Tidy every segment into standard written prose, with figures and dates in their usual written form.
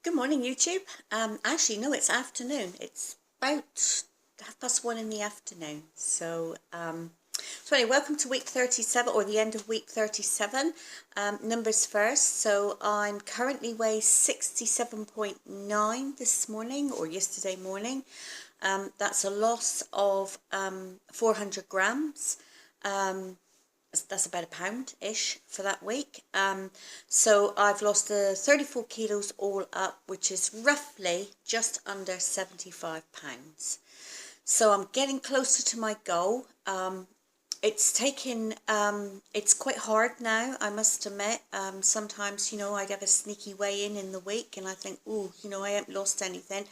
Good morning, YouTube. Actually, no, it's afternoon. It's about 1:30 in the afternoon. So anyway, welcome to week 37 or the end of week 37. Numbers first. So I'm currently weigh 67.9 this morning or yesterday morning. That's a loss of 400 grams. That's about a pound-ish for that week. So I've lost 34 kilos all up, which is roughly just under 75 pounds. So I'm getting closer to my goal. It's quite hard now, I must admit. Sometimes, I'd have a sneaky weigh in the week and I think, oh, I haven't lost anything.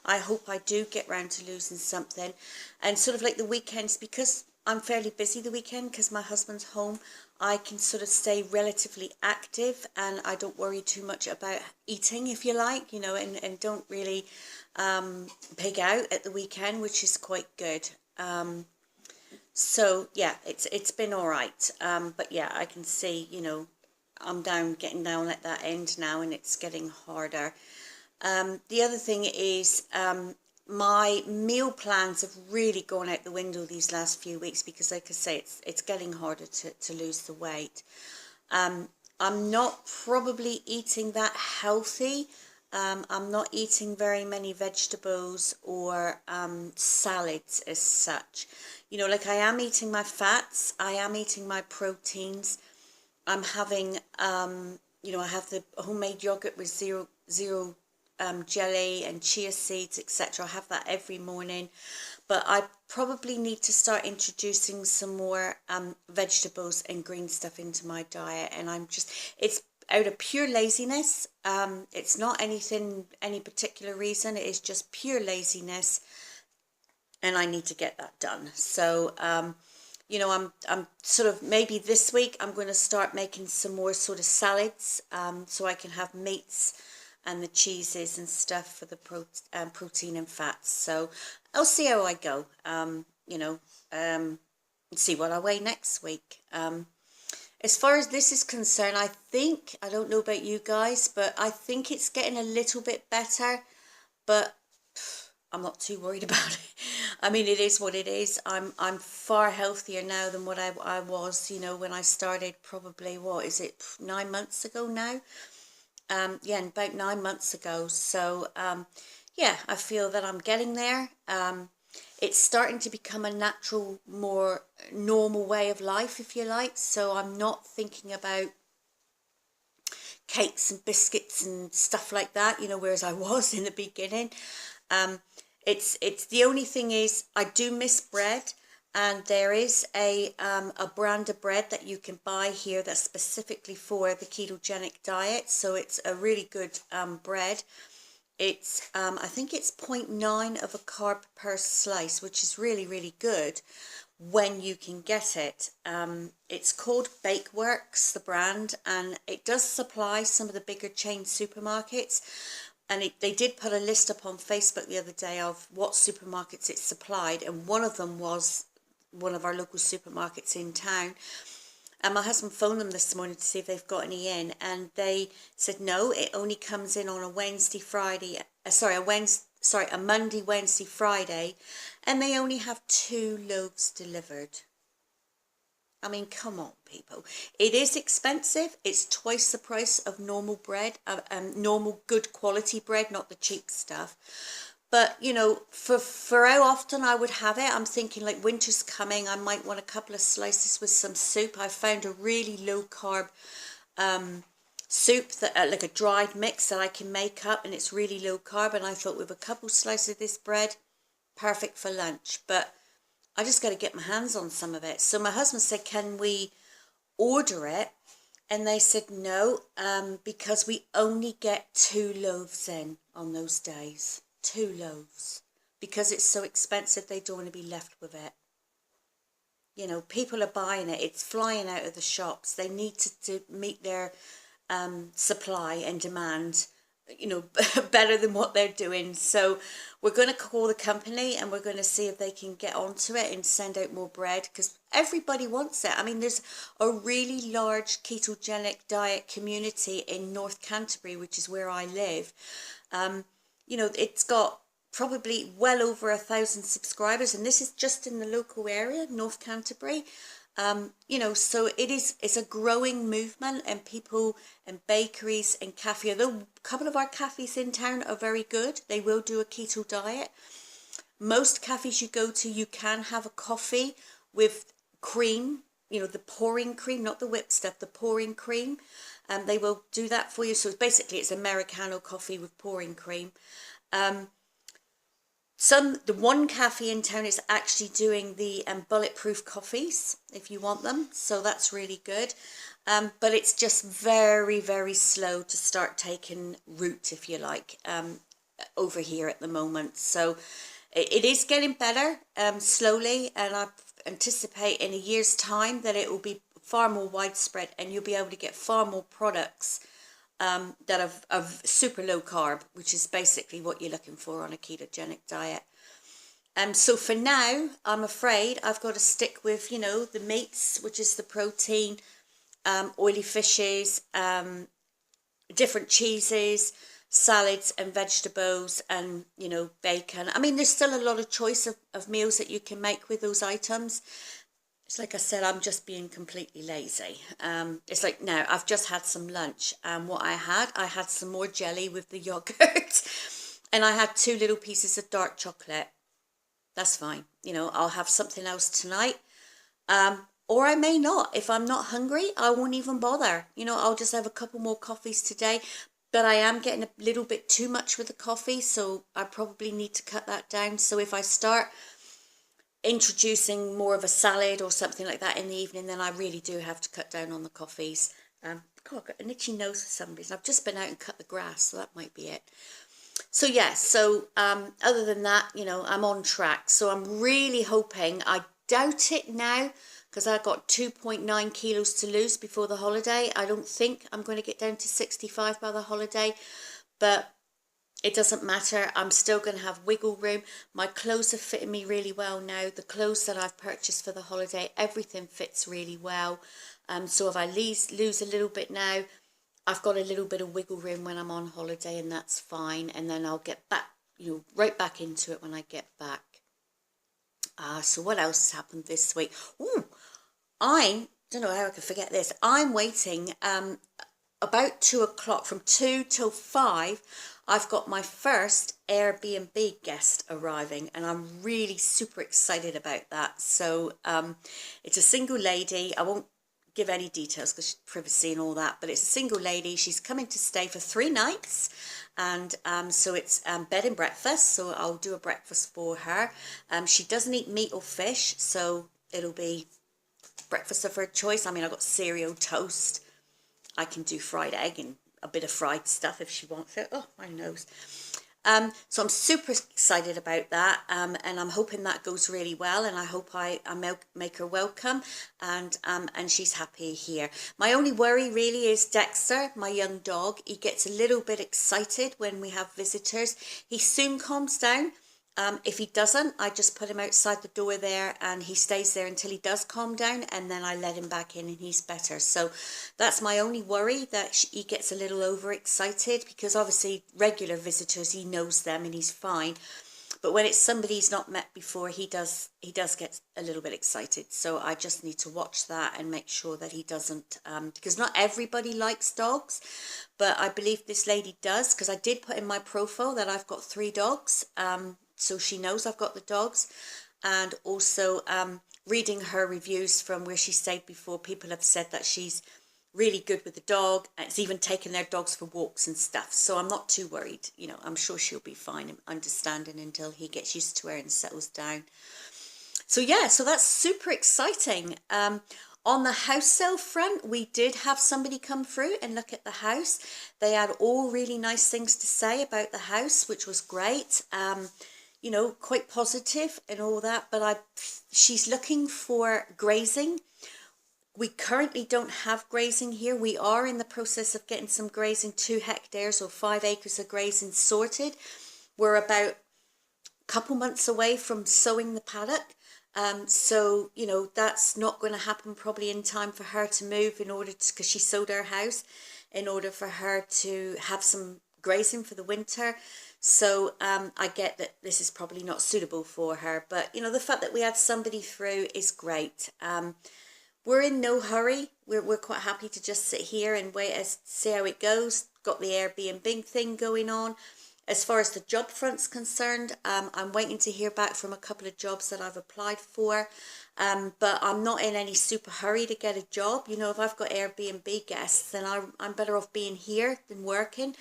I hope I do get round to losing something. And sort of like the weekends, because I'm fairly busy the weekend because my husband's home, I can sort of stay relatively active and I don't worry too much about eating, if you like, and don't really pig out at the weekend, which is quite good. So yeah, it's been all right. But yeah, I can see, I'm getting down at that end now and it's getting harder. The other thing is my meal plans have really gone out the window these last few weeks because, like I say, it's getting harder to lose the weight. I'm not probably eating that healthy. I'm not eating very many vegetables or salads as such. Like I am eating my fats, I am eating my proteins. I'm having, I have the homemade yogurt with zero jelly and chia seeds, etc. I have that every morning, but I probably need to start introducing some more vegetables and green stuff into my diet. And it's out of pure laziness. It's not any particular reason. It is just pure laziness, and I need to get that done. So, I'm sort of, maybe this week I'm going to start making some more sort of salads, so I can have meats and the cheeses and stuff for the protein and fats. So I'll see how I go, see what I weigh next week. As far as this is concerned, I don't know about you guys, but I think it's getting a little bit better, but I'm not too worried about it. I mean, it is what it is. I'm far healthier now than what I was, when I started probably, 9 months ago now? Yeah, about 9 months ago. So, yeah, I feel that I'm getting there. It's starting to become a natural, more normal way of life, if you like. So I'm not thinking about cakes and biscuits and stuff like that, whereas I was in the beginning. It's the only thing is I do miss bread, and there is a brand of bread that you can buy here that's specifically for the ketogenic diet. So it's a really good bread. It's I think it's 0.9 of a carb per slice, which is really, really good when you can get it. It's called Bakeworks, the brand, and it does supply some of the bigger chain supermarkets. And they did put a list up on Facebook the other day of what supermarkets it supplied, and one of them was one of our local supermarkets in town. And my husband phoned them this morning to see if they've got any in, and they said no, it only comes in on a a Monday, Wednesday, Friday, and they only have 2 loaves delivered. I mean, come on, people. It is expensive. It's twice the price of normal bread, normal good quality bread, not the cheap stuff. But, for how often I would have it, I'm thinking like winter's coming, I might want a couple of slices with some soup. I found a really low carb soup that like a dried mix that I can make up, and it's really low carb. And I thought with a couple slices of this bread, perfect for lunch. But I just got to get my hands on some of it. So my husband said, can we order it? And they said no, because we only get 2 loaves in on those days. 2 loaves. Because it's so expensive, they don't want to be left with it. People are buying it. It's flying out of the shops. They need to meet their supply and demand. you know, better than what they're doing. So we're going to call the company and we're going to see if they can get onto it and send out more bread, because everybody wants it. I mean, there's a really large ketogenic diet community in North Canterbury, which is where I live. You know, it's got probably well over 1,000 subscribers, and this is just in the local area, North Canterbury. You know, so it's a growing movement, and people and bakeries and cafe, although a couple of our cafes in town are very good, they will do a keto diet. Most cafes you go to, you can have a coffee with cream, you know, the pouring cream, not the whipped stuff, the pouring cream. They will do that for you. So basically it's Americano coffee with pouring cream. The one cafe in town is actually doing the bulletproof coffees if you want them, so that's really good. But it's just very, very slow to start taking root, if you like, over here at the moment. So it is getting better, slowly, and I anticipate in a year's time that it will be far more widespread, and you'll be able to get far more products that are super low carb, which is basically what you're looking for on a ketogenic diet. So for now, I'm afraid I've got to stick with, you know, the meats, which is the protein, oily fishes, different cheeses, salads and vegetables, and, you know, bacon. I mean, there's still a lot of choice of meals that you can make with those items. It's like I said, I'm just being completely lazy. It's like, now I've just had some lunch, and what I had some more jelly with the yogurt, and I had 2 little pieces of dark chocolate. That's fine. You know, I'll have something else tonight. Or I may not. If I'm not hungry, I won't even bother. You know, I'll just have a couple more coffees today. But I am getting a little bit too much with the coffee, so I probably need to cut that down. So if I start introducing more of a salad or something like that in the evening, then I really do have to cut down on the coffees. God, I've got an itchy nose for some reason. I've just been out and cut the grass, so that might be it. So yeah, so other than that, you know, I'm on track. So I'm really hoping, I doubt it now, because I got 2.9 kilos to lose before the holiday. I don't think I'm going to get down to 65 by the holiday, but it doesn't matter. I'm still going to have wiggle room. My clothes are fitting me really well now. The clothes that I've purchased for the holiday, everything fits really well. So if I lose a little bit now, I've got a little bit of wiggle room when I'm on holiday, and that's fine. And then I'll get back, you know, right back into it when I get back. So what else has happened this week? Ooh, I don't know how I could forget this. I'm waiting about 2 o'clock, from 2 till 5. I've got my first Airbnb guest arriving, and I'm really super excited about that. So it's a single lady. I won't give any details because privacy and all that, but it's a single lady. She's coming to stay for 3 nights, and so it's bed and breakfast, so I'll do a breakfast for her. She doesn't eat meat or fish, so it'll be breakfast of her choice. I mean, I've got cereal, toast. I can do fried egg and a bit of fried stuff if she wants it. Oh, my nose. So I'm super excited about that, and I'm hoping that goes really well, and I hope I make her welcome, and she's happy here. My only worry really is Dexter, my young dog. He gets a little bit excited when we have visitors. He soon calms down. If he doesn't, I just put him outside the door there, and he stays there until he does calm down, and then I let him back in and he's better. So that's my only worry, that he gets a little overexcited, because obviously regular visitors, he knows them and he's fine. But when it's somebody he's not met before, he does get a little bit excited. So I just need to watch that and make sure that he doesn't, because not everybody likes dogs, but I believe this lady does, because I did put in my profile that I've got 3 dogs. So she knows I've got the dogs, and also reading her reviews from where she stayed before, people have said that she's really good with the dog. It's even taken their dogs for walks and stuff. So I'm not too worried. You know, I'm sure she'll be fine and understanding until he gets used to her and settles down. So yeah, so that's super exciting. On the house sale front, we did have somebody come through and look at the house. They had all really nice things to say about the house, which was great. You know, quite positive and all that, but she's looking for grazing. We currently don't have grazing here. We are in the process of getting some grazing, 2 hectares or 5 acres of grazing sorted. We're about a couple months away from sowing the paddock. So, you know, that's not going to happen probably in time for her to move in order to, because she sold her house, in order for her to have some grazing for the winter. So I get that this is probably not suitable for her. But, you know, the fact that we had somebody through is great. We're in no hurry. We're quite happy to just sit here and wait and see how it goes. Got the Airbnb thing going on. As far as the job front's concerned, I'm waiting to hear back from a couple of jobs that I've applied for. But I'm not in any super hurry to get a job. You know, if I've got Airbnb guests, then I'm better off being here than working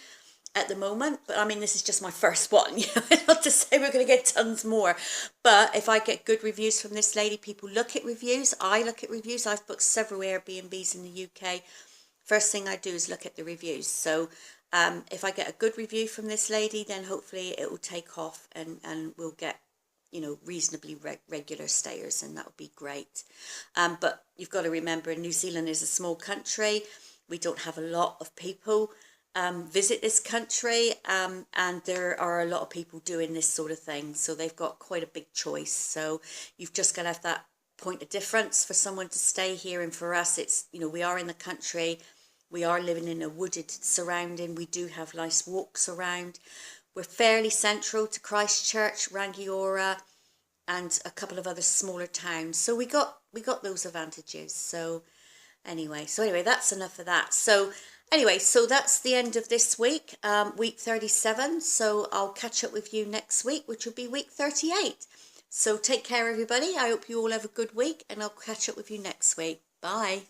at the moment. But I mean, this is just my first one. You know, not to say we're going to get tons more. But if I get good reviews from this lady, people look at reviews. I look at reviews. I've booked several Airbnbs in the UK. First thing I do is look at the reviews. So if I get a good review from this lady, then hopefully it will take off and we'll get, you know, reasonably regular stayers, and that would be great. But you've got to remember, New Zealand is a small country. We don't have a lot of people visit this country, and there are a lot of people doing this sort of thing. So they've got quite a big choice. So you've just got to have that point of difference for someone to stay here. And for us, it's, you know, we are in the country. We are living in a wooded surrounding. We do have nice walks around. We're fairly central to Christchurch, Rangiora, and a couple of other smaller towns. So we got those advantages. So anyway, that's enough of that. So anyway, so that's the end of this week, week 37. So I'll catch up with you next week, which will be week 38. So take care, everybody. I hope you all have a good week, and I'll catch up with you next week. Bye.